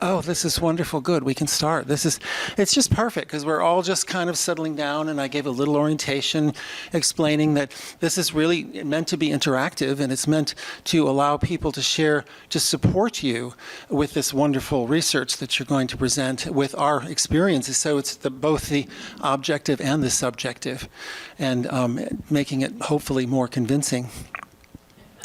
Oh, this is wonderful. Good. We can start. It's just perfect because we're all just kind of settling down, and I gave a little orientation explaining that this is really meant to be interactive, and it's meant to allow people to share, to support you with this wonderful research that you're going to present with our experiences. So it's both the objective and the subjective, and making it hopefully more convincing.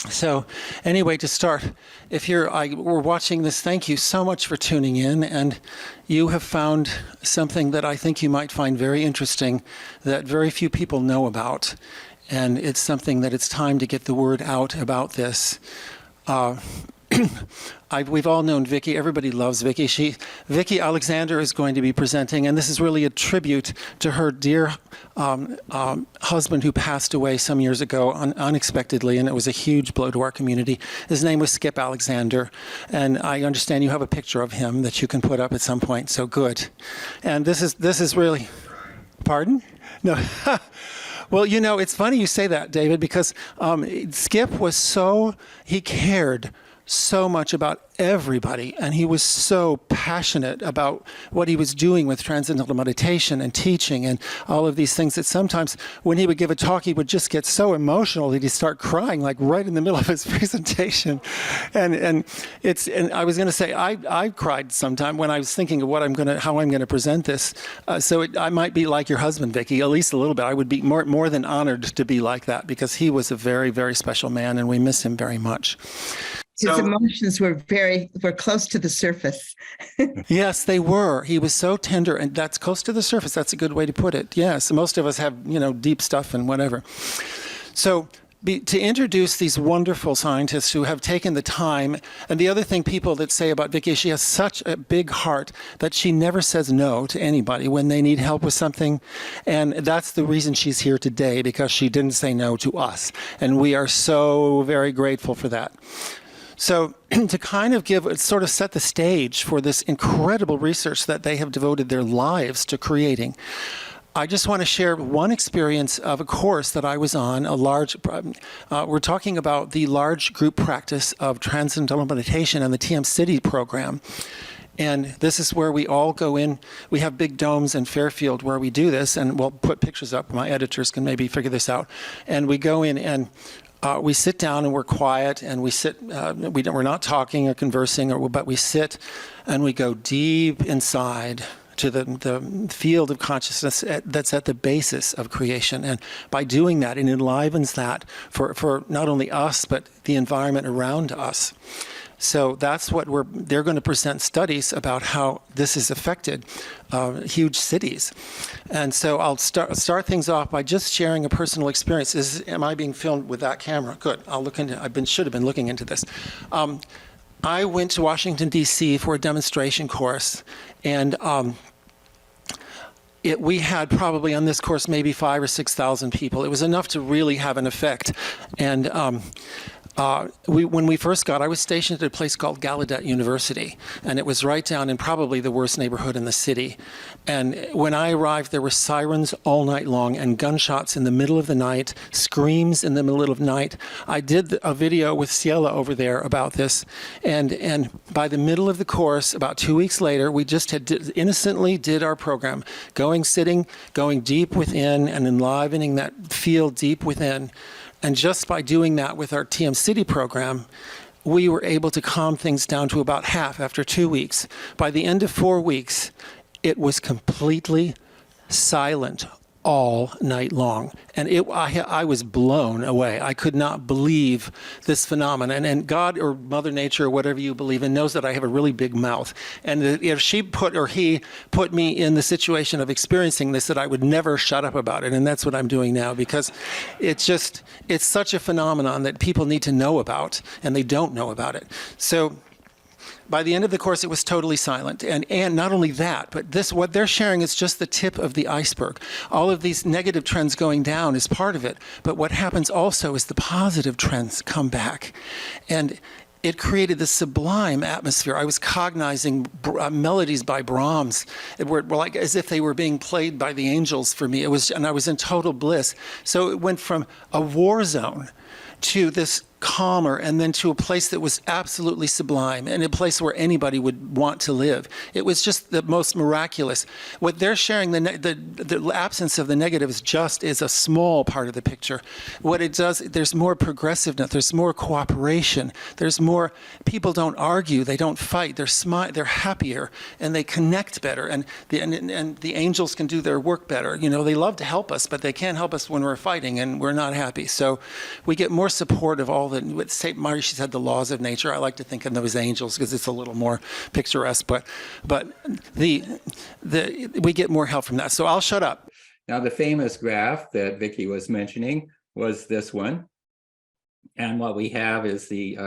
So anyway, to start, if we're watching this, thank you so much for tuning in, and you have found something that I think you might find very interesting that very few people know about, and it's something that it's time to get the word out about this. We've all known Vicki. Everybody loves Vicki. Vicki Alexander is going to be presenting, and this is really a tribute to her dear husband who passed away some years ago unexpectedly, and it was a huge blow to our community. His name was Skip Alexander, and I understand you have a picture of him that you can put up at some point, so good. And this is really... Pardon? No. Well, you know, it's funny you say that, David, because Skip he cared so much about everybody, and he was so passionate about what he was doing with transcendental meditation and teaching and all of these things that sometimes when he would give a talk, he would just get so emotional that he'd start crying like right in the middle of his presentation. And I was going to say I cried sometime when I was thinking of how I'm going to present this. I might be like your husband, Vicki, at least a little bit. I would be more than honored to be like that because he was a very, very special man, and we miss him very much. His emotions were close to the surface. Yes, they were. He was so tender, and that's close to the surface. That's a good way to put it. Yes, most of us have, deep stuff and whatever. So to introduce these wonderful scientists who have taken the time, and the other thing people that say about Vicki is she has such a big heart that she never says no to anybody when they need help with something, and that's the reason she's here today, because she didn't say no to us, and we are so very grateful for that. So to kind of sort of set the stage for this incredible research that they have devoted their lives to creating, I just want to share one experience of a course that I was on, we're talking about the large group practice of transcendental meditation and the TM-Sidis program. And this is where we all go in. We have big domes in Fairfield where we do this, and we'll put pictures up. My editors can maybe figure this out. And we go in and we sit down and we're quiet, and we sit. We're not talking or conversing, but we sit and we go deep inside to the field of consciousness that's at the basis of creation. And by doing that, it enlivens that for not only us but the environment around us. So that's what they're going to present studies about how this has affected huge cities. And so I'll start things off by just sharing a personal experience. Am I being filmed with that camera? Good. I'll look into. Should have been looking into this. I went to Washington, D.C. for a demonstration course, and we had probably on this course maybe 5,000 or 6,000 people. It was enough to really have an effect. And when we first got, I was stationed at a place called Gallaudet University, and it was right down in probably the worst neighborhood in the city. And when I arrived, there were sirens all night long and gunshots in the middle of the night, screams in the middle of the night. I did a video with Ciela over there about this, and by the middle of the course, about 2 weeks later, we just innocently did our program, going deep within and enlivening that field deep within. And just by doing that with our TM-Sidis program, we were able to calm things down to about half after 2 weeks. By the end of 4 weeks, it was completely silent all night long. And I was blown away. I could not believe this phenomenon. And God or Mother Nature or whatever you believe in knows that I have a really big mouth. And if he put me in the situation of experiencing this, that I would never shut up about it. And that's what I'm doing now, because it's such a phenomenon that people need to know about, and they don't know about it. So by the end of the course, it was totally silent. And not only that, but what they're sharing is just the tip of the iceberg. All of these negative trends going down is part of it. But what happens also is the positive trends come back. And it created this sublime atmosphere. I was cognizing melodies by Brahms. It were like as if they were being played by the angels for me. And I was in total bliss. So it went from a war zone to this calmer, and then to a place that was absolutely sublime, and a place where anybody would want to live. It was just the most miraculous. What they're sharing, the absence of the negatives just is a small part of the picture. What it does, there's more progressiveness, there's more cooperation, there's more, people don't argue, they don't fight, they're happier, and they connect better, and the angels can do their work better. You know, they love to help us, but they can't help us when we're fighting and we're not happy. So we get more support of all the, what St. Marty said, the laws of nature. I like to think of them as angels because it's a little more picturesque, but we get more help from that. So I'll shut up. Now, the famous graph that Vicki was mentioning was this one. And what we have is the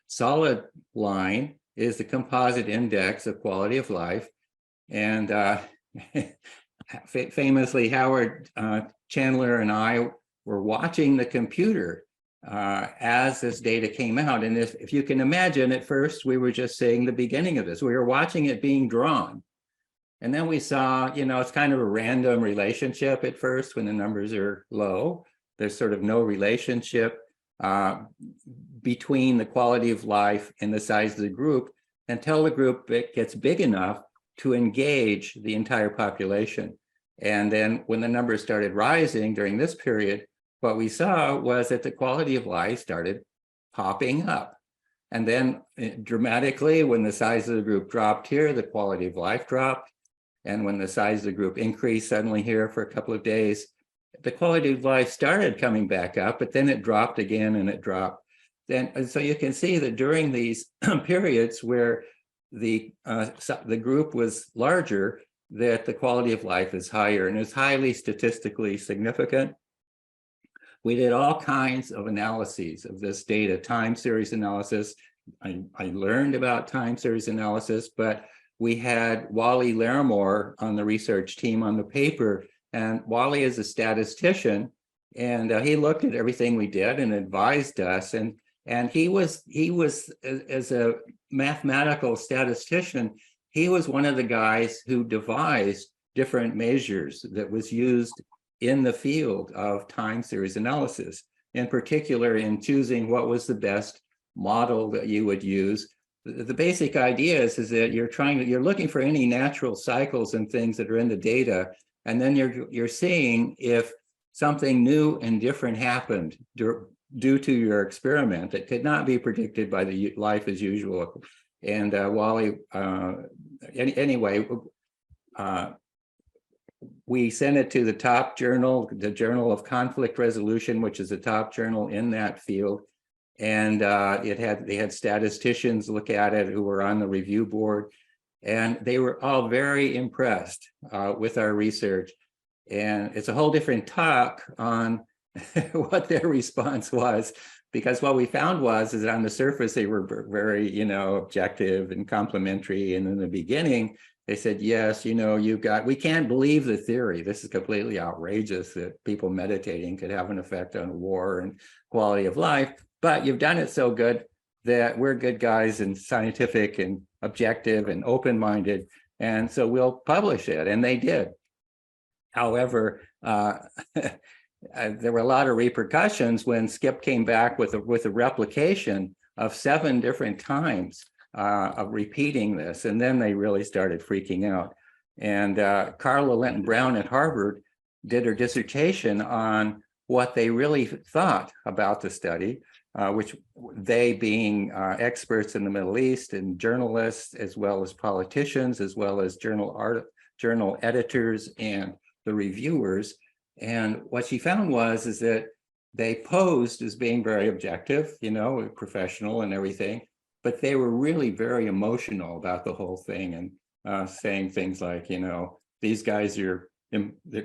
solid line is the composite index of quality of life. And famously, Howard Chandler and I were watching the computer as this data came out. And if you can imagine, at first, we were just seeing the beginning of this. We were watching it being drawn. And then we saw, you know, it's kind of a random relationship at first when the numbers are low. There's sort of no relationship between the quality of life and the size of the group until the group gets big enough to engage the entire population. And then when the numbers started rising during this period, what we saw was that the quality of life started popping up. And then dramatically, when the size of the group dropped here, the quality of life dropped. And when the size of the group increased suddenly here for a couple of days, the quality of life started coming back up, but then it dropped again and it dropped. And so you can see that during these periods where the group was larger, that the quality of life is higher and is highly statistically significant. We did all kinds of analyses of this data, time series analysis. I learned about time series analysis, but we had Wally Larimore on the research team on the paper, and Wally is a statistician, and he looked at everything we did and advised us. And he was as a mathematical statistician, he was one of the guys who devised different measures that was used in the field of time series analysis, in particular in choosing what was the best model that you would use. The basic idea is that you're looking for any natural cycles and things that are in the data, and then you're seeing if something new and different happened due to your experiment that could not be predicted by the life as usual. And Wally, anyway, we sent it to the top journal, the Journal of Conflict Resolution, which is the top journal in that field. And they had statisticians look at it who were on the review board, and they were all very impressed with our research. And it's a whole different talk on what their response was, because what we found is that on the surface they were very, you know, objective and complimentary. And in the beginning, they said, yes, you know, we can't believe the theory. This is completely outrageous that people meditating could have an effect on war and quality of life. But you've done it so good that we're good guys and scientific and objective and open-minded. And so we'll publish it. And they did. However, there were a lot of repercussions when Skip came back with a replication of 7 different times of repeating this. And then they really started freaking out. And Carla Linton Brown at Harvard did her dissertation on what they really thought about the study, which they being experts in the Middle East and journalists, as well as politicians, as well as journal editors and the reviewers. And what she found is that they posed as being very objective, you know, professional and everything, but they were really very emotional about the whole thing and saying things like, you know, these guys they're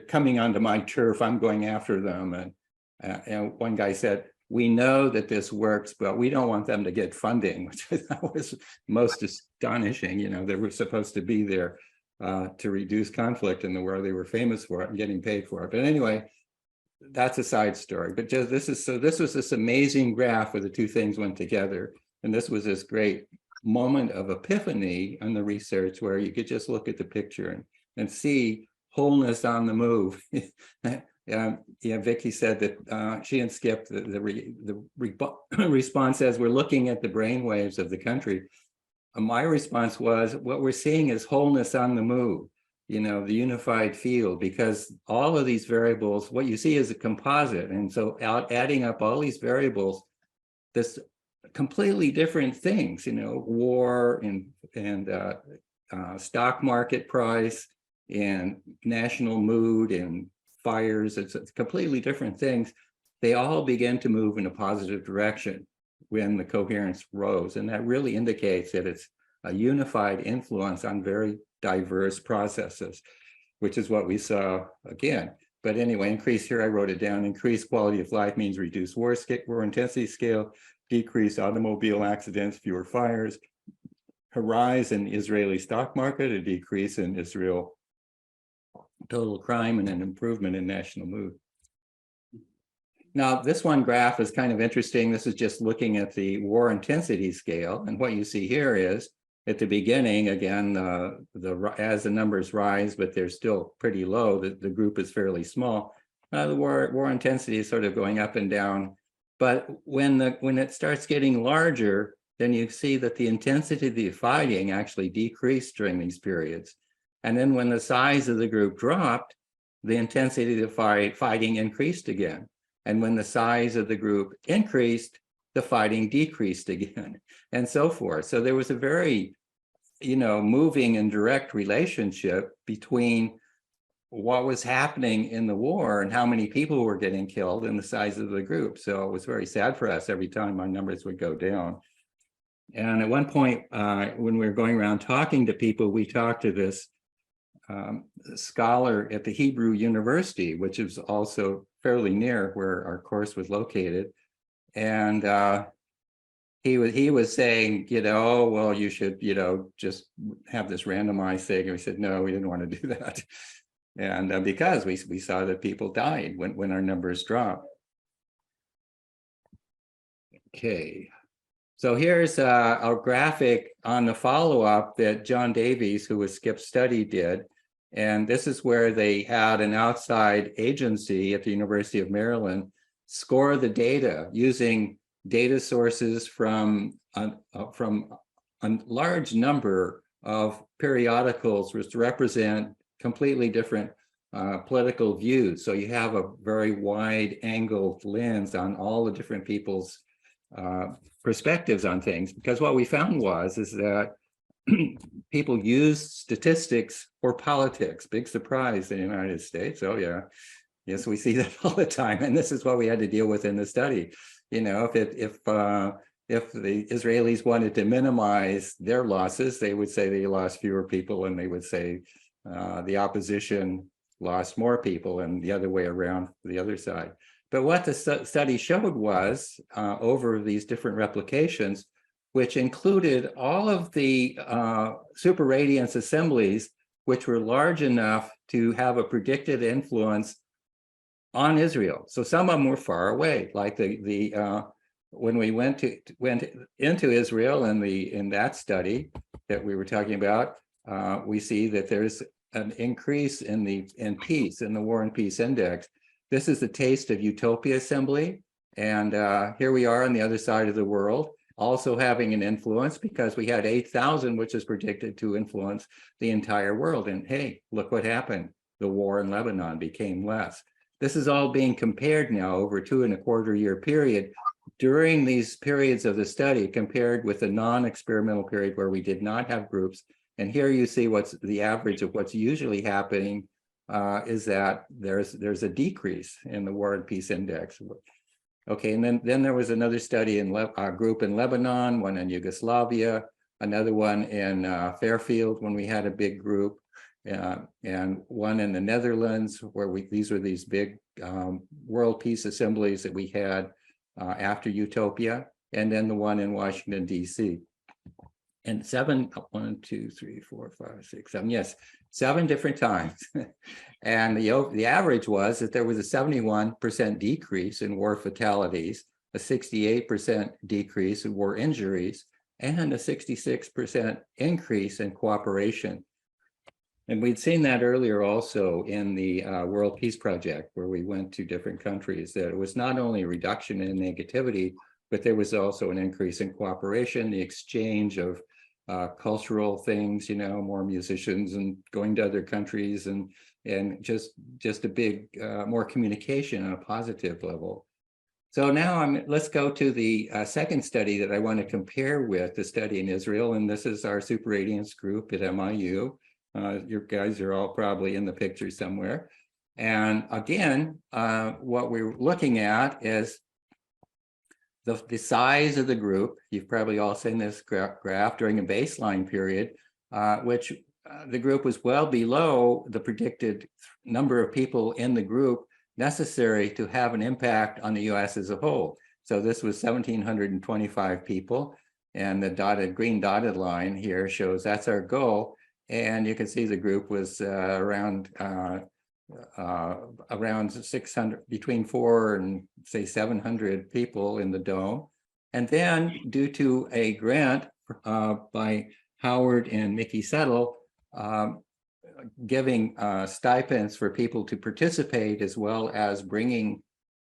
coming onto my turf, I'm going after them. And one guy said, we know that this works, but we don't want them to get funding, which I thought was most astonishing. You know, they were supposed to be there to reduce conflict in the world. They were famous for it and getting paid for it. But anyway, that's a side story. But just this was this amazing graph where the two things went together. And this was this great moment of epiphany on the research where you could just look at the picture and see wholeness on the move. Yeah, Vicky said that she and Skip, response says we're looking at the brainwaves of the country. My response was, what we're seeing is wholeness on the move, the unified field, because all of these variables, what you see is a composite. And so adding up all these variables, this completely different things, war and stock market price and national mood and fires, it's completely different things. They all begin to move in a positive direction when the coherence rose. And that really indicates that it's a unified influence on very diverse processes, which is what we saw again. But anyway, increase here, I wrote it down, increased quality of life means reduced war intensity scale, decreased automobile accidents, fewer fires, a rise in Israeli stock market, a decrease in Israel total crime, and an improvement in national mood. Now, this one graph is kind of interesting. This is just looking at the war intensity scale. And what you see here is at the beginning, again, as the numbers rise, but they're still pretty low, the group is fairly small. The war intensity is sort of going up and down. But when it starts getting larger, then you see that the intensity of the fighting actually decreased during these periods. And then when the size of the group dropped, the intensity of the fighting increased again. And when the size of the group increased, the fighting decreased again, and so forth. So there was a very, moving and direct relationship between what was happening in the war and how many people were getting killed and the size of the group. So it was very sad for us every time our numbers would go down. And at one point, when we were going around talking to people, we talked to this scholar at the Hebrew University, which is also fairly near where our course was located. And he was saying, well, you should, just have this randomized thing. And we said, no, we didn't want to do that. And because we saw that people died when our numbers dropped. Okay. So here's a graphic on the follow-up that John Davies, who was Skip's study, did. And this is where they had an outside agency at the University of Maryland score the data using data sources from a large number of periodicals which represent completely different political views. So you have a very wide angled lens on all the different people's perspectives on things, because what we found is that people use statistics for politics. Big surprise in the United States. Oh yeah, yes, we see that all the time, and this is what we had to deal with in the study. If the Israelis wanted to minimize their losses, they would say they lost fewer people, and they would say the opposition lost more people, and the other way around, the other side. But what the study showed was over these different replications, which included all of the superradiance assemblies, which were large enough to have a predicted influence on Israel. So some of them were far away, like when we went into Israel in that study that we were talking about, we see that there's an increase in peace, in the War and Peace Index. This is the Taste of Utopia Assembly. And here we are on the other side of the world, also having an influence, because we had 8,000, which is predicted to influence the entire world. And hey, look what happened. The war in Lebanon became less. This is all being compared now over a 2.25 year period during these periods of the study, compared with the non-experimental period where we did not have groups. And here you see what's the average of what's usually happening is that there's a decrease in the War and Peace Index. Okay, and then there was another study in a group in Lebanon, one in Yugoslavia, another one in Fairfield when we had a big group, and one in the Netherlands where these were these big world peace assemblies that we had after Utopia, and then the one in Washington, D.C. And 7 different times. And the average was that there was a 71% decrease in war fatalities, a 68% decrease in war injuries, and a 66% increase in cooperation. And we'd seen that earlier also in the World Peace Project, where we went to different countries, that it was not only a reduction in negativity, but there was also an increase in cooperation, the exchange of cultural things, more musicians and going to other countries, and just a big more communication on a positive level. So now let's go to the second study that I want to compare with the study in Israel, and this is our superradiance group at MIU. Your guys are all probably in the picture somewhere. And again, what we're looking at is the size of the group. You've probably all seen this graph during a baseline period, which the group was well below the predicted number of people in the group necessary to have an impact on the US as a whole. So this was 1,725 people, and the green dotted line here shows that's our goal. And you can see the group was around 600, between 400 and say 700 people in the dome. And then due to a grant by Howard and Mickey Settle, giving stipends for people to participate, as well as bringing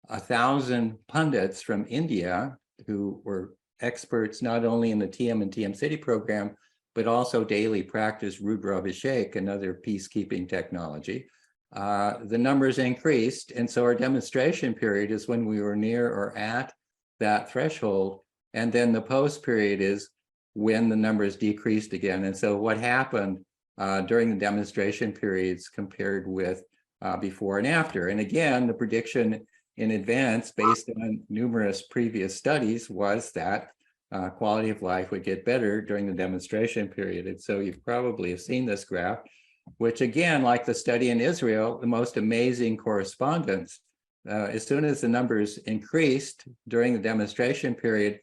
1,000 pundits from India who were experts not only in the TM and TM-Sidis program, but also daily practice Rudra Abhishek, another peacekeeping technology. The numbers increased, and so our demonstration period is when we were near or at that threshold, and then the post period is when the numbers decreased again. And so what happened during the demonstration periods compared with before and after? And again, the prediction in advance based on numerous previous studies was that quality of life would get better during the demonstration period. And so you probably have seen this graph, which again, like the study in Israel, the most amazing correspondence. As soon as the numbers increased during the demonstration period,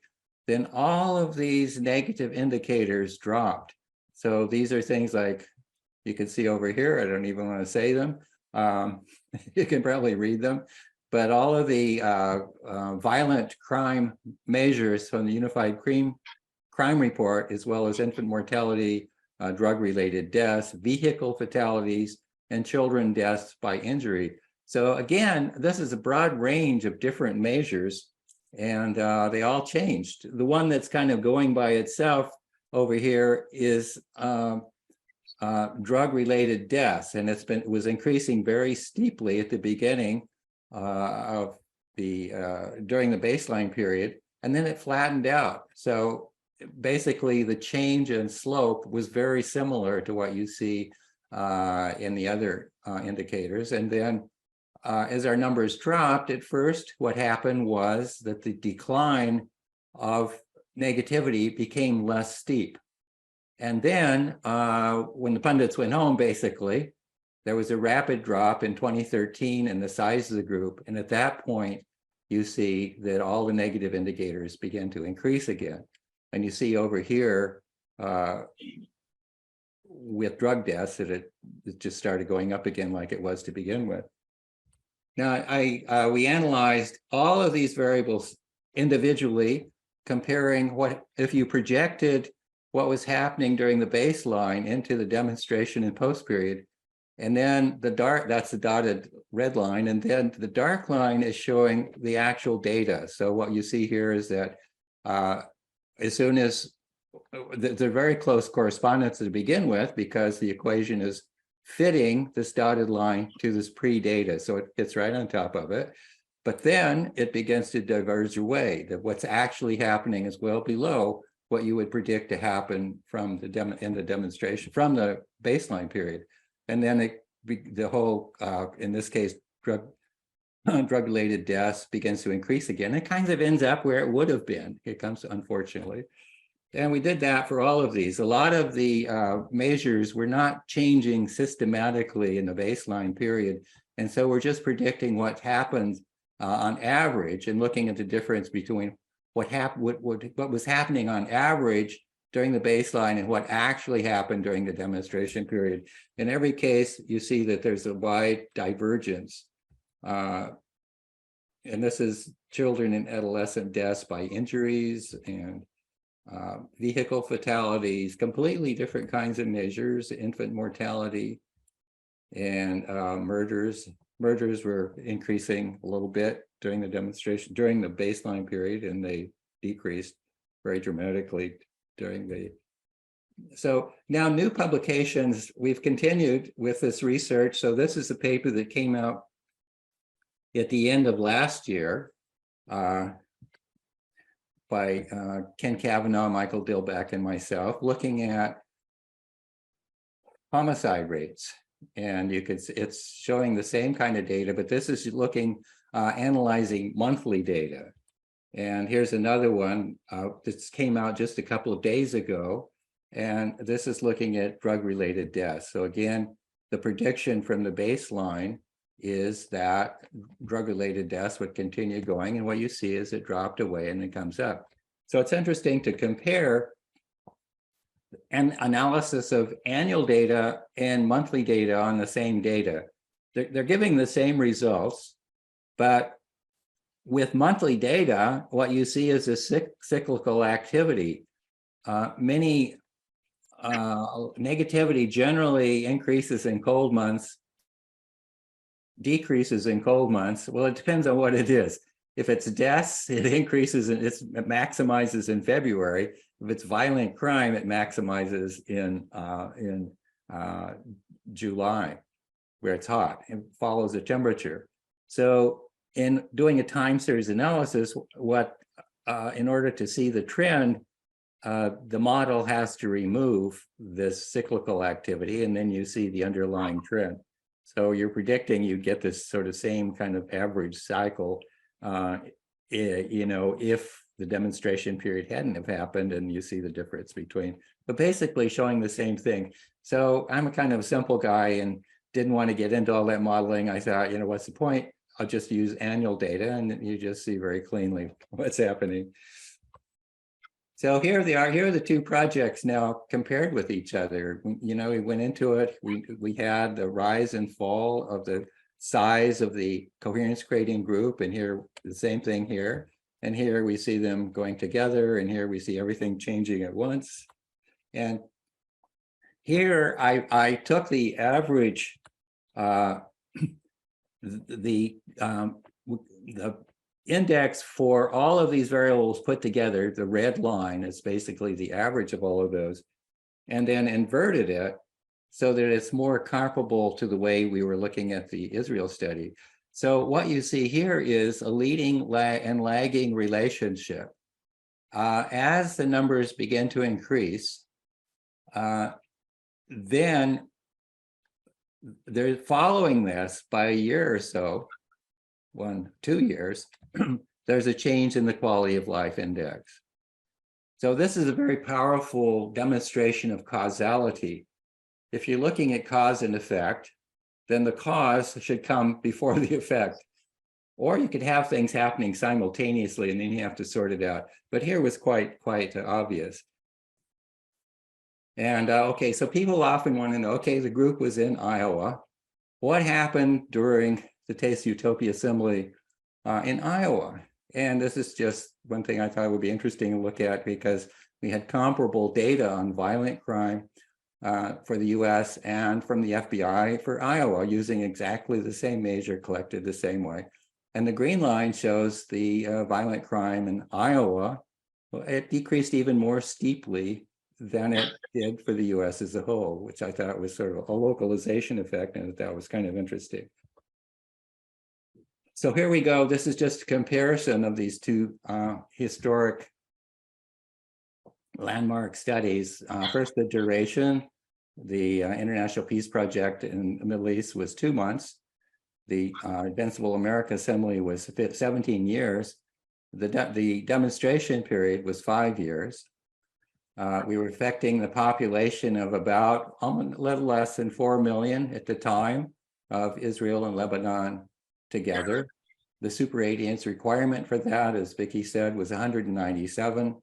then all of these negative indicators dropped. So these are things like you can see over here. I don't even want to say them. You can probably read them. But all of the violent crime measures from the Unified Crime Report, as well as infant mortality, drug-related deaths, vehicle fatalities, and children deaths by injury. So again, this is a broad range of different measures, and they all changed. The one that's kind of going by itself over here is drug-related deaths, and it was increasing very steeply at the beginning of the during the baseline period, and then it flattened out. So basically, the change in slope was very similar to what you see in the other indicators. And then as our numbers dropped, at first, what happened was that the decline of negativity became less steep. And then when the pundits went home, basically, there was a rapid drop in 2013 in the size of the group. And at that point, you see that all the negative indicators began to increase again. And you see over here with drug deaths that it just started going up again like it was to begin with. Now, we analyzed all of these variables individually, comparing what if you projected what was happening during the baseline into the demonstration and post period. And then that's the dotted red line. And then the dark line is showing the actual data. So what you see here is that as soon as they're very close correspondence to begin with, because the equation is fitting this dotted line to this pre-data. So it gets right on top of it. But then it begins to diverge away, that what's actually happening is well below what you would predict to happen from the demonstration, from the baseline period. And then the whole, in this case, drug-related deaths begins to increase again. It kind of ends up where it would have been. It comes, unfortunately. And we did that for all of these. A lot of the measures were not changing systematically in the baseline period. And so we're just predicting what happens on average and looking at the difference between what was happening on average during the baseline and what actually happened during the demonstration period. In every case, you see that there's a wide divergence. And this is children and adolescent deaths by injuries and vehicle fatalities, completely different kinds of measures, infant mortality, and murders were increasing a little bit during the demonstration, during the baseline period, and they decreased very dramatically during the. So now new publications, we've continued with this research. So this is a paper that came out at the end of last year by Ken Kavanaugh, Michael Dilbeck, and myself, looking at homicide rates. And it's showing the same kind of data, but this is looking, analyzing monthly data. And here's another one. This came out just a couple of days ago. And this is looking at drug-related deaths. So again, the prediction from the baseline is that drug-related deaths would continue going. And what you see is it dropped away and it comes up. So it's interesting to compare an analysis of annual data and monthly data on the same data. They're giving the same results, but with monthly data, what you see is a cyclical activity. Negativity generally increases in cold months, decreases in cold months. Well, it depends on what it is. If it's deaths, it increases and it maximizes in February. If it's violent crime, it maximizes in July, where it's hot. It follows the temperature. So in doing a time series analysis, in order to see the trend, the model has to remove this cyclical activity, and then you see the underlying trend. So you're predicting you get this sort of same kind of average cycle, if the demonstration period hadn't have happened, and you see the difference between, but basically showing the same thing. So I'm a kind of simple guy and didn't want to get into all that modeling. I thought, what's the point? I'll just use annual data, and you just see very cleanly what's happening. So here they are. Here are the two projects now compared with each other. We went into it. We had the rise and fall of the size of the coherence creating group, and here the same thing here. And here we see them going together, and here we see everything changing at once. And here I took the average, the index for all of these variables put together. The red line is basically the average of all of those, and then inverted it so that it's more comparable to the way we were looking at the Israel study. So what you see here is a leading and lagging relationship. As the numbers begin to increase, then they're following this by a year or so, 2 years, there's a change in the quality of life index. So this is a very powerful demonstration of causality. If you're looking at cause and effect, then the cause should come before the effect. Or you could have things happening simultaneously and then you have to sort it out. But here was quite obvious. And okay, so people often want to know, okay, the group was in Iowa. What happened during the Taste Utopia Assembly in Iowa? And this is just one thing I thought would be interesting to look at, because we had comparable data on violent crime for the US and from the FBI for Iowa, using exactly the same measure collected the same way. And the green line shows the violent crime in Iowa. Well, it decreased even more steeply than it did for the US as a whole, which I thought was sort of a localization effect, and that was kind of interesting. So here we go. This is just a comparison of these two historic landmark studies. First, the duration. The International Peace Project in the Middle East was 2 months. The Invincible America Assembly was 17 years. The demonstration period was 5 years. We were affecting the population of about a little less than 4 million at the time of Israel and Lebanon together. The super radiance requirement for that, as Vicki said, was 197.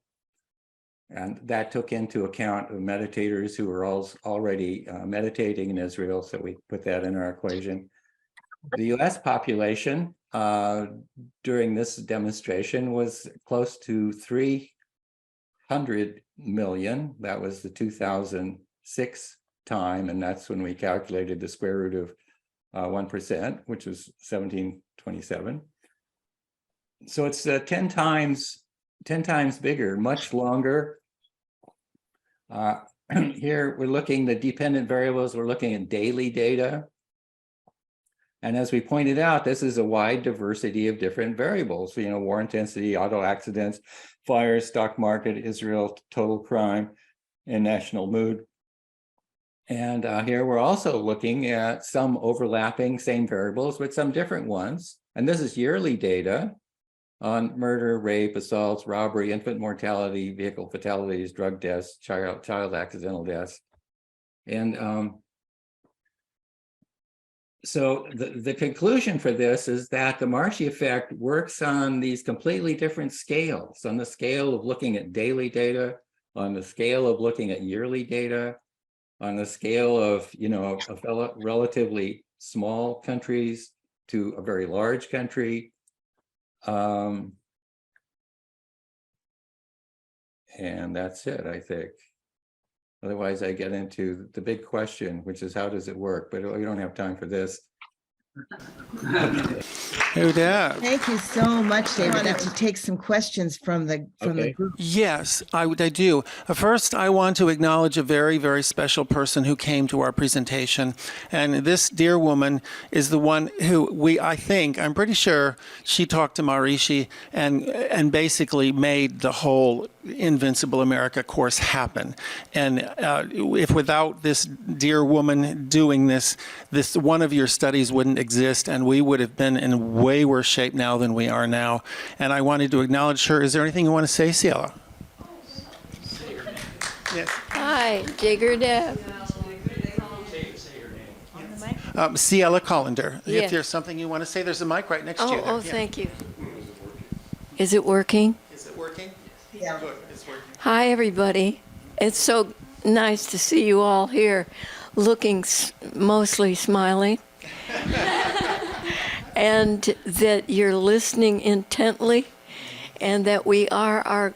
And that took into account of meditators who were already meditating in Israel, so we put that in our equation. The US population during this demonstration was close to 300 million. That was the 2006 time, and that's when we calculated the square root of 1%, which was 1727. So it's 10 times bigger, much longer. Here we're looking the dependent variables. We're looking at daily data. And as we pointed out, this is a wide diversity of different variables. You know, war intensity, auto accidents, fires, stock market, Israel, total crime, and national mood. And here we're also looking at some overlapping same variables with some different ones. And this is yearly data on murder, rape, assaults, robbery, infant mortality, vehicle fatalities, drug deaths, child accidental deaths. And so the conclusion for this is that the Marshy effect works on these completely different scales, on the scale of looking at daily data, on the scale of looking at yearly data, on the scale of, you know, of relatively small countries to a very large country. And that's it, I think. Otherwise, I get into the big question, which is how does it work? But we don't have time for this. Who dat? Thank you so much, David. To take some questions from the group. Yes, I do. First, I want to acknowledge a very, very special person who came to our presentation. And this dear woman is the one who I'm pretty sure she talked to Maharishi and basically made the whole Invincible America course happen. And if without this dear woman doing this one of your studies wouldn't exist, and we would have been in way worse shape now than we are now. And I wanted to acknowledge her. Is there anything you want to say, Ciela? Yes. Hi, Jigger Deb. Ciela Collender. Yeah. If there's something you want to say, there's a mic right next to you. Oh, thank you. Is it working? Is it working? Yeah. Good, it's working. Hi, everybody. It's so nice to see you all here, looking mostly smiling, and that you're listening intently, and that we are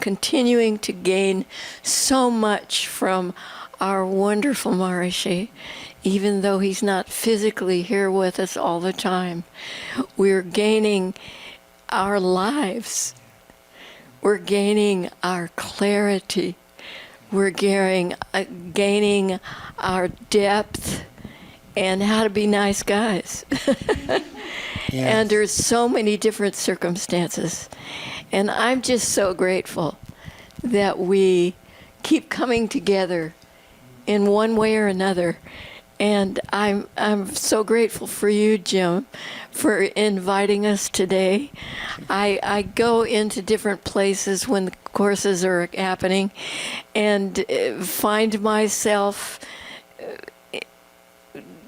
continuing to gain so much from our wonderful Maharishi, even though he's not physically here with us all the time. We're gaining our lives. We're gaining our clarity. We're gaining our depth and how to be nice guys. Yes. And there's so many different circumstances. And I'm just so grateful that we keep coming together in one way or another. And I'm so grateful for you, Jim, for inviting us today. I go into different places when the courses are happening and find myself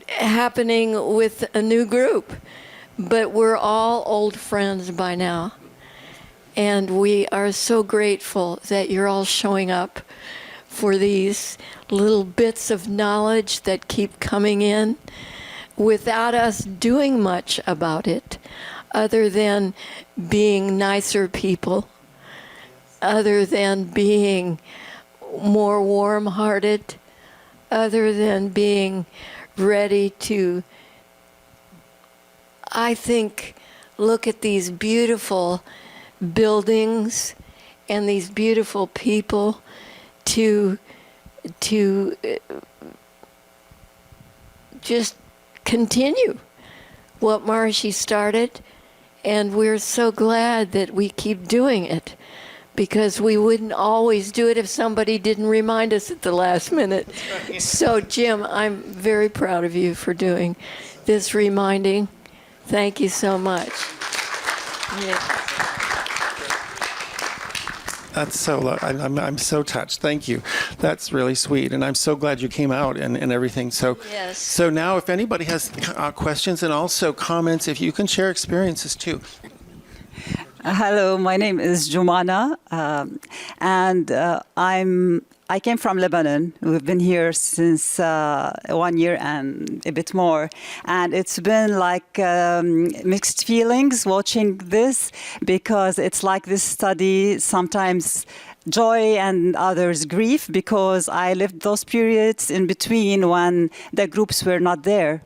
happening with a new group. But we're all old friends by now. And we are so grateful that you're all showing up for these little bits of knowledge that keep coming in without us doing much about it, other than being nicer people, other than being more warm-hearted, other than being ready to, I think, look at these beautiful buildings and these beautiful people to just continue what Maharishi started. And we're so glad that we keep doing it, because we wouldn't always do it if somebody didn't remind us at the last minute. So, Jim, I'm very proud of you for doing this reminding. Thank you so much. Yeah. That's so, I'm so touched. Thank you. That's really sweet. And I'm so glad you came out and everything. So, Yes. So now if anybody has questions and also comments, if you can share experiences too. Hello, my name is Jumana, and I came from Lebanon. We've been here since 1 year and a bit more, and it's been like mixed feelings watching this, because it's like this study sometimes joy and others grief, because I lived those periods in between when the groups were not there.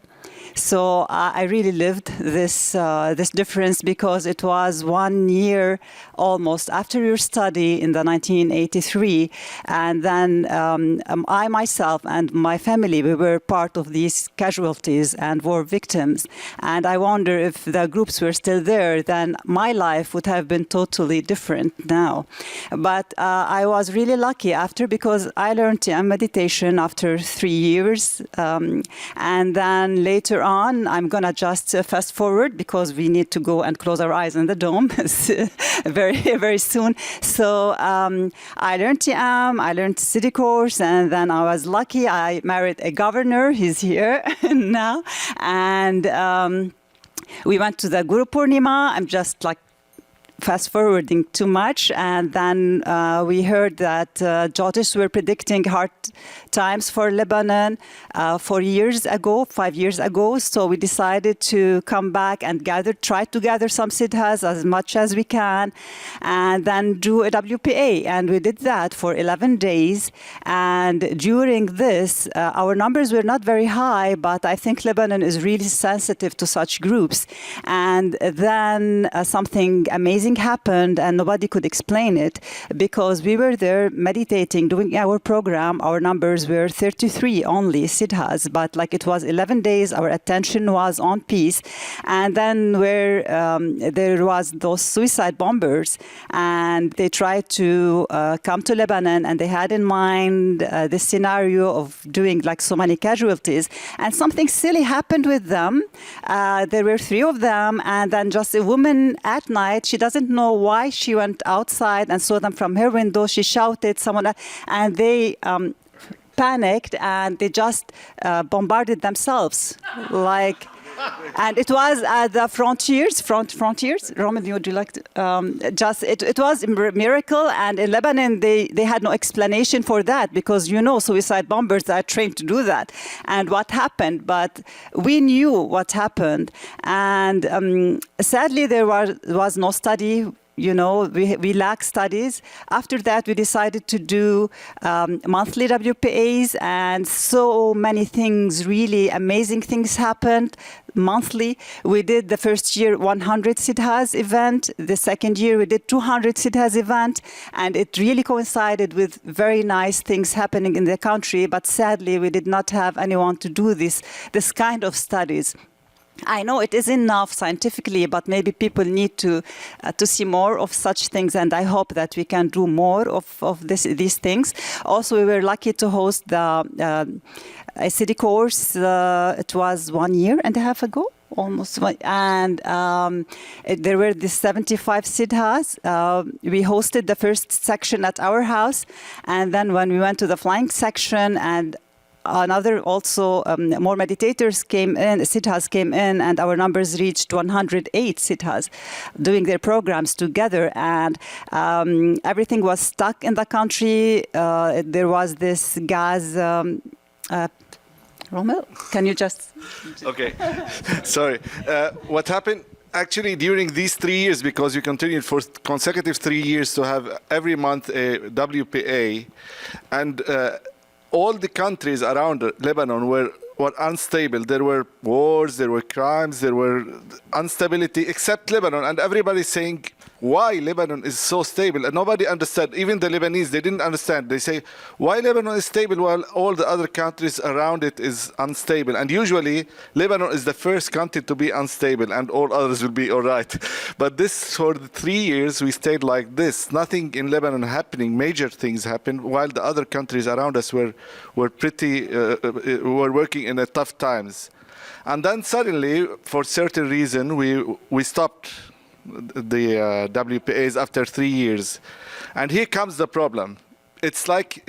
So I really lived this difference, because it was 1 year almost after your study in the 1983, and then I myself and my family, we were part of these casualties and war victims. And I wonder if the groups were still there, then my life would have been totally different now. But I was really lucky after, because I learned TM meditation after 3 years, and then later on, I'm gonna just fast forward, because we need to go and close our eyes in the dome very, very soon. So I learned TM, I learned city course, and then I was lucky. I married a governor. He's here now, and we went to the Guru Purnima. I'm just like fast forwarding too much, and then we heard that Jyotish were predicting hard times for Lebanon 4 years ago, 5 years ago. So we decided to come back and try to gather some siddhas as much as we can, and then do a WPA. And we did that for 11 days. And during this, our numbers were not very high, but I think Lebanon is really sensitive to such groups. And then something amazing happened, and nobody could explain it, because we were there meditating, doing our program. Our numbers were 33 only siddhas, but like it was 11 days, our attention was on peace. And then where there was those suicide bombers, and they tried to come to Lebanon, and they had in mind this scenario of doing like so many casualties, and something silly happened with them. There were 3 of them, and then just a woman at night, she doesn't know why, she went outside and saw them from her window. She shouted, someone, and they panicked, and they just bombarded themselves, like. And it was at the frontiers. Roman, would you like to? It was a miracle. And in Lebanon, they had no explanation for that, because, you know, suicide bombers are trained to do that. And what happened? But we knew what happened. And sadly, there was no study. You know, we lack studies. After that, we decided to do monthly WPAs, and so many things, really amazing things happened monthly. We did the first year 100 siddhas event. The second year, we did 200 siddhas event, and it really coincided with very nice things happening in the country. But sadly, we did not have anyone to do this kind of studies. I know it is enough scientifically, but maybe people need to see more of such things, and I hope that we can do more of these things. Also, we were lucky to host a city course. It was 1.5 years ago. Almost, and there were the 75 siddhas. We hosted the first section at our house, and then when we went to the flying section, and another also more meditators came in, siddhas came in, and our numbers reached 108 siddhas doing their programs together. And everything was stuck in the country. There was this gas. Romel, can you just? Okay, sorry. What happened? Actually, during these 3 years, because we continued for consecutive 3 years to have every month a WPA, and all the countries around Lebanon were unstable. There were wars, there were crimes, there were instability, except Lebanon. And everybody saying, why Lebanon is so stable? And nobody understood. Even the Lebanese, they didn't understand. They say, why Lebanon is stable while all the other countries around it is unstable? And usually, Lebanon is the first country to be unstable, and all others will be all right. But this, for the 3 years, we stayed like this. Nothing in Lebanon happening. Major things happened, while the other countries around us were working in a tough times. And then suddenly, for certain reason, we stopped the WPAs after 3 years. And here comes the problem. It's like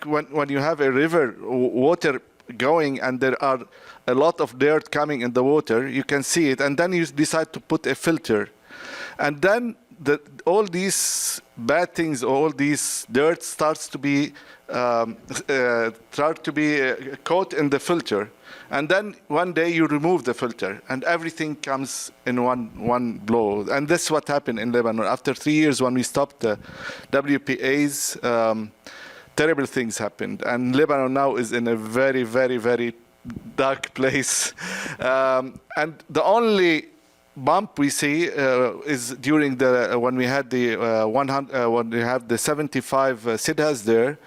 when you have a river, water going, and there are a lot of dirt coming in the water, you can see it, and then you decide to put a filter. And then all these bad things, all these dirt starts to be caught in the filter, and then one day you remove the filter, and everything comes in one blow. And this is what happened in Lebanon. After 3 years, when we stopped the WPAs, terrible things happened, and Lebanon now is in a very, very, very dark place. And the only bump we see is during the when we had the 100 when we have the 75 Sidis there.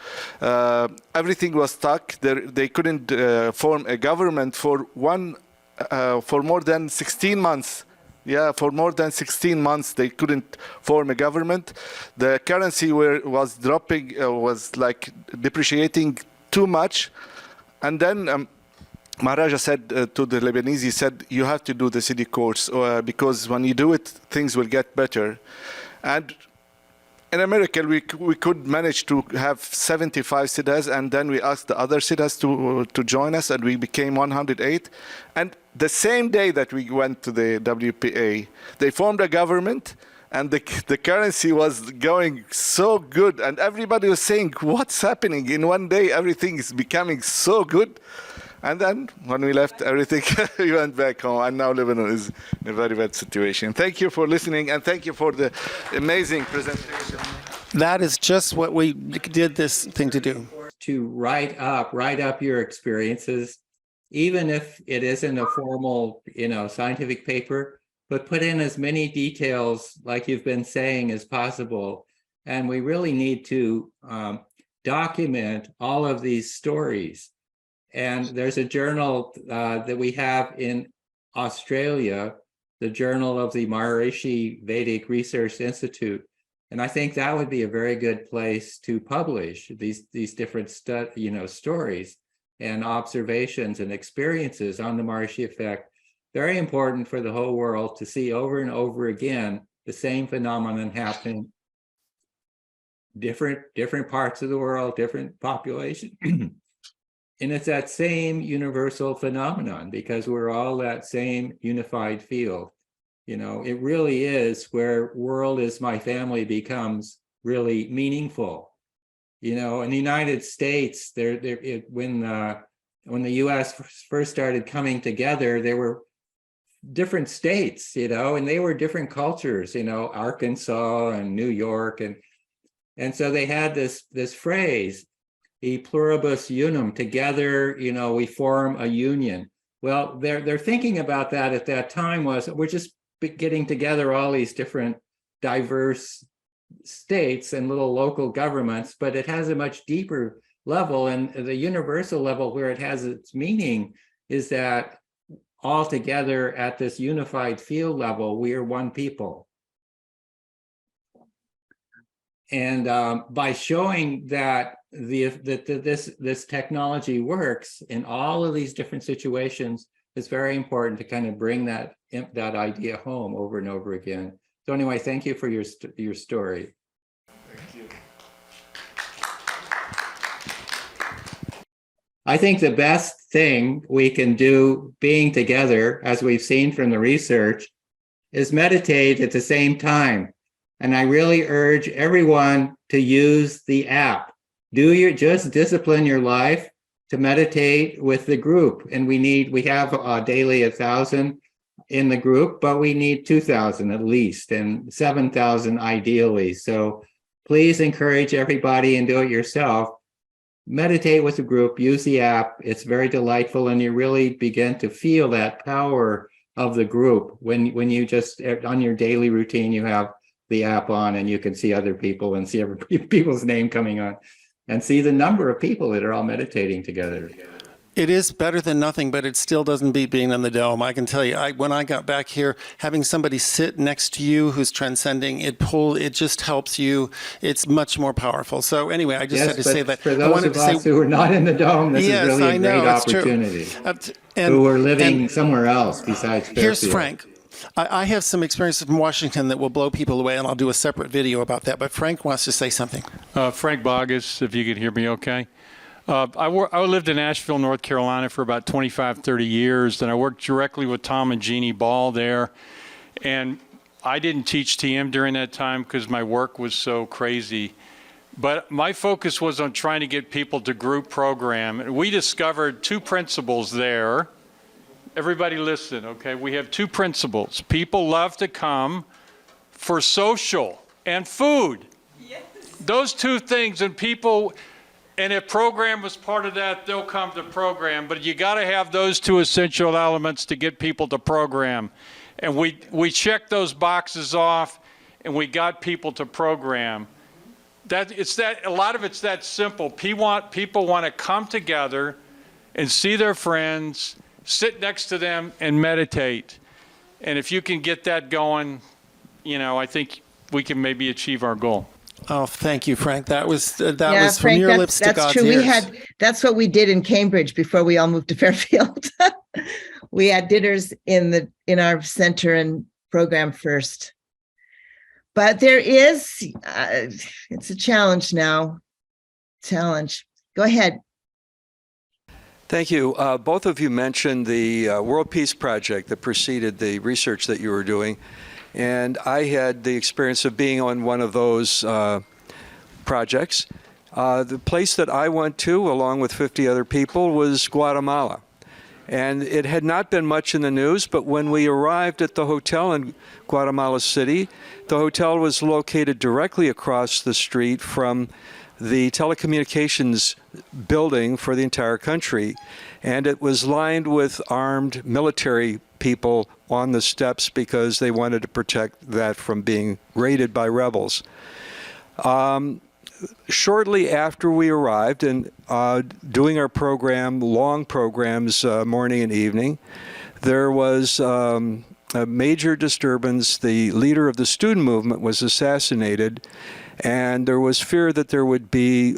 Everything was stuck. They couldn't form a government for more than 16 months. Yeah, for more than 16 months they couldn't form a government. The currency was dropping, was like depreciating too much, and then. Maharaja said to the Lebanese, he said, you have to do the city courts because when you do it, things will get better. And in America, we could manage to have 75 Sidis, and then we asked the other Sidis to join us, and we became 108. And the same day that we went to the WPA, they formed a government, and the currency was going so good, and everybody was saying, what's happening? In one day, everything is becoming so good. And then when we left everything, we went back home, and now Lebanon is in a very bad situation. Thank you for listening, and thank you for the amazing presentation. That is just what we did this thing to do. To write up your experiences, even if it isn't a formal, scientific paper, but put in as many details, like you've been saying, as possible. And we really need to document all of these stories. And there's a journal that we have in Australia, the Journal of the Maharishi Vedic Research Institute. And I think that would be a very good place to publish these different stories and observations and experiences on the Maharishi effect. Very important for the whole world to see over and over again the same phenomenon happening. Different parts of the world, different population. And it's that same universal phenomenon because we're all that same unified field. It really is where world is my family becomes really meaningful. In the United States, when the U.S. first started coming together, there were different states, and they were different cultures, Arkansas and New York. And so they had this phrase, e pluribus unum, together, we form a union. Well, they're thinking about that at that time was we're just getting together all these different diverse states and little local governments, but it has a much deeper level, and the universal level where it has its meaning is that all together at this unified field level, we are one people. And by showing that this technology works in all of these different situations, it's very important to kind of bring that idea home over and over again. So anyway, thank you for your story. Thank you. I think the best thing we can do being together, as we've seen from the research, is meditate at the same time. And I really urge everyone to use the app. Just discipline your life to meditate with the group. And we have daily 1,000 in the group, but we need 2,000 at least, and 7,000 ideally. So please encourage everybody and do it yourself. Meditate with the group, use the app. It's very delightful, and you really begin to feel that power of the group when you just, on your daily routine, you have the app on and you can see other people and see every people's name coming on and see the number of people that are all meditating together. It is better than nothing, but it still doesn't beat being in the dome. I can tell you, when I got back here, having somebody sit next to you who's transcending, it just helps you. It's much more powerful. So anyway, I just had to say that. For those of us who are not in the dome, this is really a great opportunity. Who are living somewhere else besides Fairfield. Here's Frank. I have some experiences from Washington that will blow people away, and I'll do a separate video about that. But Frank wants to say something. Frank Bogus, if you could hear me okay. I lived in Asheville, North Carolina for about 25, 30 years, and I worked directly with Tom and Jeannie Ball there. And I didn't teach TM during that time because my work was so crazy. But my focus was on trying to get people to group program. And we discovered two principles there. Everybody listen, okay? We have two principles. People love to come for social and food. Yes. Those two things, and people, and if program was part of that, they'll come to program. But you got to have those two essential elements to get people to program. And we checked those boxes off, and we got people to program. A lot of it's that simple. People want to come together and see their friends, sit next to them and meditate. And if you can get that going, I think we can maybe achieve our goal. Oh, thank you, Frank. That was from Frank, your lips to God's true. ears. That's what we did in Cambridge before we all moved to Fairfield. We had dinners in our center and program first. But there is, it's a challenge now. Go ahead. Thank you. Both of you mentioned the World Peace Project that preceded the research that you were doing. And I had the experience of being on one of those projects. The place that I went to, along with 50 other people, was Guatemala. And it had not been much in the news, but when we arrived at the hotel in Guatemala City, the hotel was located directly across the street from the telecommunications building for the entire country. And it was lined with armed military people on the steps because they wanted to protect that from being raided by rebels. Shortly after we arrived and doing our program, long programs, morning and evening, there was a major disturbance. The leader of the student movement was assassinated, and there was fear that there would be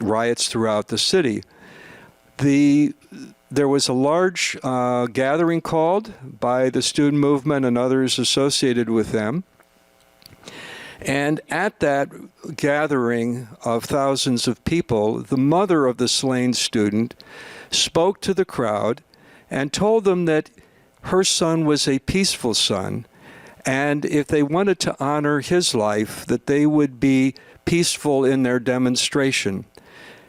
riots throughout the city. There was a large gathering called by the student movement and others associated with them. And at that gathering of thousands of people, the mother of the slain student spoke to the crowd and told them that her son was a peaceful son, and if they wanted to honor his life, that they would be peaceful in their demonstration.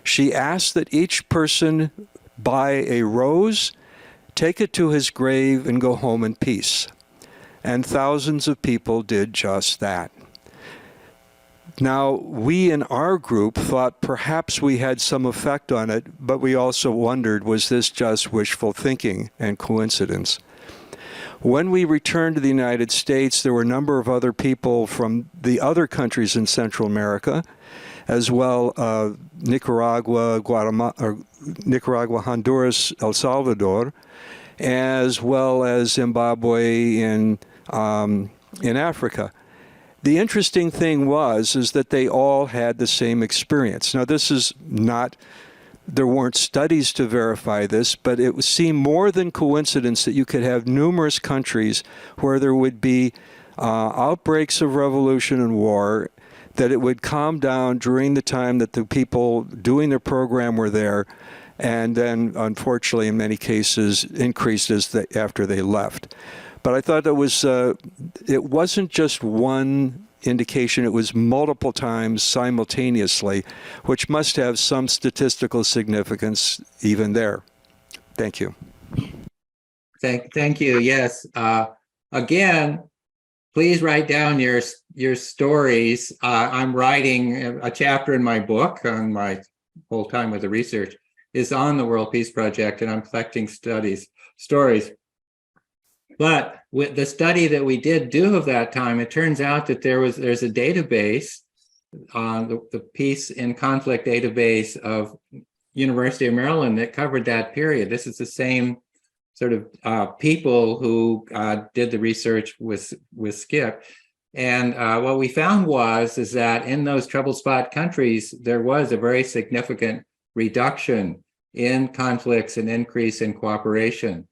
She asked that each person buy a rose, take it to his grave, and go home in peace. And thousands of people did just that. Now, we in our group thought perhaps we had some effect on it, but we also wondered, was this just wishful thinking and coincidence? When we returned to the United States, there were a number of other people from the other countries in Central America, as well Nicaragua, Honduras, El Salvador, as well as Zimbabwe in Africa. The interesting thing is that they all had the same experience. Now, this is not, there weren't studies to verify this, but it seemed more than coincidence that you could have numerous countries where there would be outbreaks of revolution and war, that it would calm down during the time that the people doing their program were there, and then, unfortunately, in many cases, increased after they left. But I thought it wasn't just one indication, it was multiple times simultaneously, which must have some statistical significance even there. Thank you. Thank you. Yes. Again, please write down your stories. I'm writing a chapter in my book on my whole time with the research is on the World Peace Project, and I'm collecting stories. But with the study that we did do of that time, it turns out that there's a database, the Peace in Conflict database of University of Maryland that covered that period. This is the same sort of people who did the research with Skip. And what we found is that in those troubled spot countries, there was a very significant reduction in conflicts and increase in cooperation.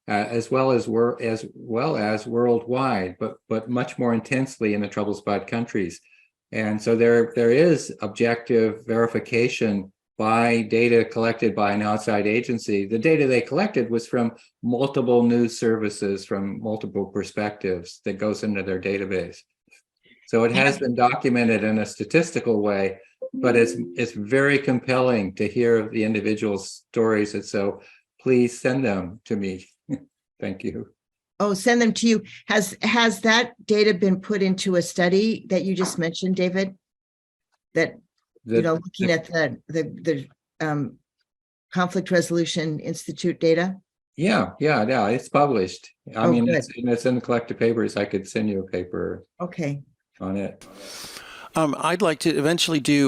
As well as worldwide, but much more intensely in the troubled spot countries. And so there is objective verification by data collected by an outside agency. The data they collected was from multiple news services from multiple perspectives that goes into their database. So it has been documented in a statistical way, but it's very compelling to hear the individual stories. And so please send them to me. Thank you. Oh, send them to you. Has that data been put into a study that you just mentioned, David? That, looking at the Conflict Resolution Institute data? Yeah, it's published. I mean, good. it's in the collected papers. I could send you a paper Okay. on it. I'd like to eventually do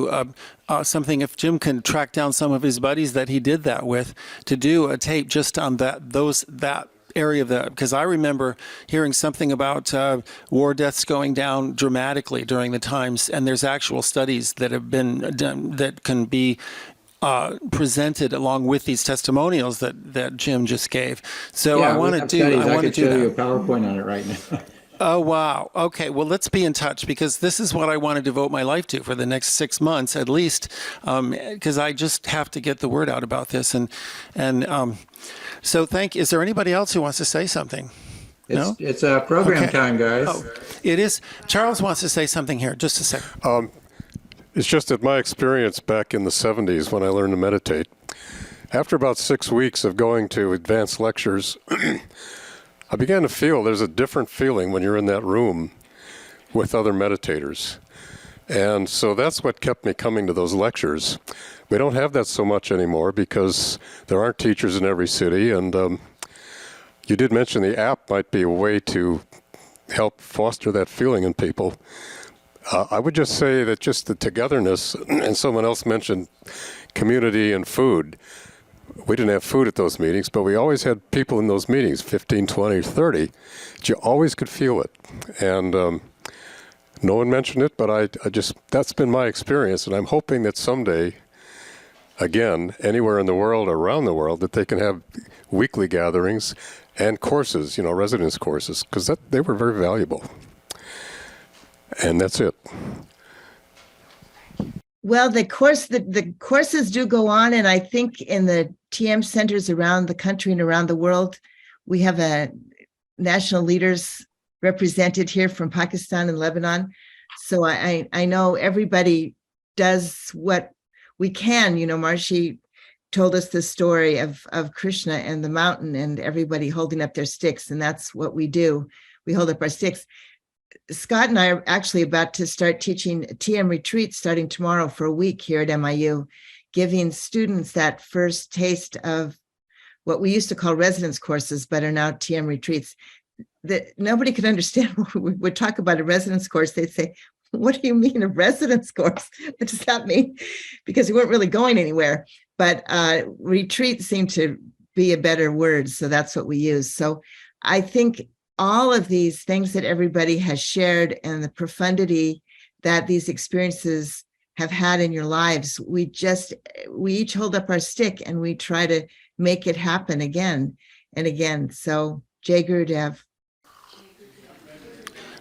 something, if Jim can track down some of his buddies that he did that with, to do a tape just on that area of that, because I remember hearing something about war deaths going down dramatically during the times, and there's actual studies that have been done that can be presented along with these testimonials that Jim just gave. So Yeah, I want to do. I want to do show you a that. PowerPoint on it right now. Oh, wow. Okay. Well, let's be in touch, because this is what I want to devote my life to for the next 6 months at least, because I just have to get the word out about this. So is there anybody else who wants to say something? No? It's a program time, guys. Oh, it is. Charles wants to say something here. Just a second. It's just that my experience back in the 70s when I learned to meditate, after about 6 weeks of going to advanced lectures, I began to feel there's a different feeling when you're in that room with other meditators. And so that's what kept me coming to those lectures. We don't have that so much anymore because there aren't teachers in every city. And you did mention the app might be a way to help foster that feeling in people. I would just say that just the togetherness, and someone else mentioned community and food. We didn't have food at those meetings, but we always had people in those meetings, 15, 20, 30. You always could feel it. And no one mentioned it, but I just, that's been my experience. And I'm hoping that someday, again, anywhere in the world, around the world, that they can have weekly gatherings and courses, residence courses, because they were very valuable. And that's it. Well, the courses do go on, and I think in the TM centers around the country and around the world, we have national leaders represented here from Pakistan and Lebanon. So I know everybody does what we can. Marshi told us the story of Krishna and the mountain and everybody holding up their sticks, and that's what we do. We hold up our sticks. Scott and I are actually about to start teaching TM retreats starting tomorrow for a week here at MIU, giving students that first taste of what we used to call residence courses, but are now TM retreats. That nobody could understand when we would talk about a residence course. They'd say, "What do you mean a residence course? What does that mean?" Because we weren't really going anywhere. But retreat seemed to be a better word, so that's what we use. So I think all of these things that everybody has shared and the profundity that these experiences have had in your lives, we each hold up our stick and we try to make it happen again and again. So Jai Gurudev.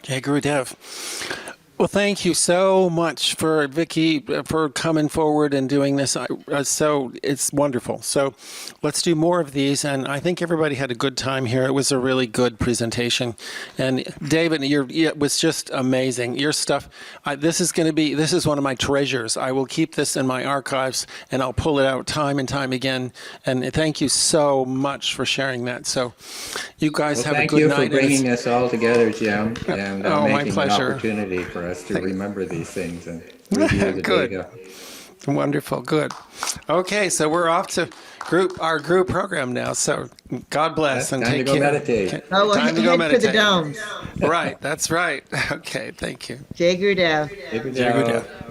Jai Gurudev. Well, thank you so much for Vicky for coming forward and doing this. So it's wonderful. So let's do more of these. And I think everybody had a good time here. It was a really good presentation. And David, it was just amazing. Your stuff, this is one of my treasures. I will keep this in my archives and I'll pull it out time and time again. And thank you so much for sharing that. So you guys have a good night. Thank you for bringing us all together, Jim, and my making pleasure. an opportunity for us to remember these things and review the Good. data. Wonderful. Good. Okay, so we're off to our group program now. So God bless and Time take to go care. meditate. Oh, well, Time to go head for meditate. the domes. Right. That's right. Okay. Thank you. Jai Gurudev. Take it Jai down. Gurudev.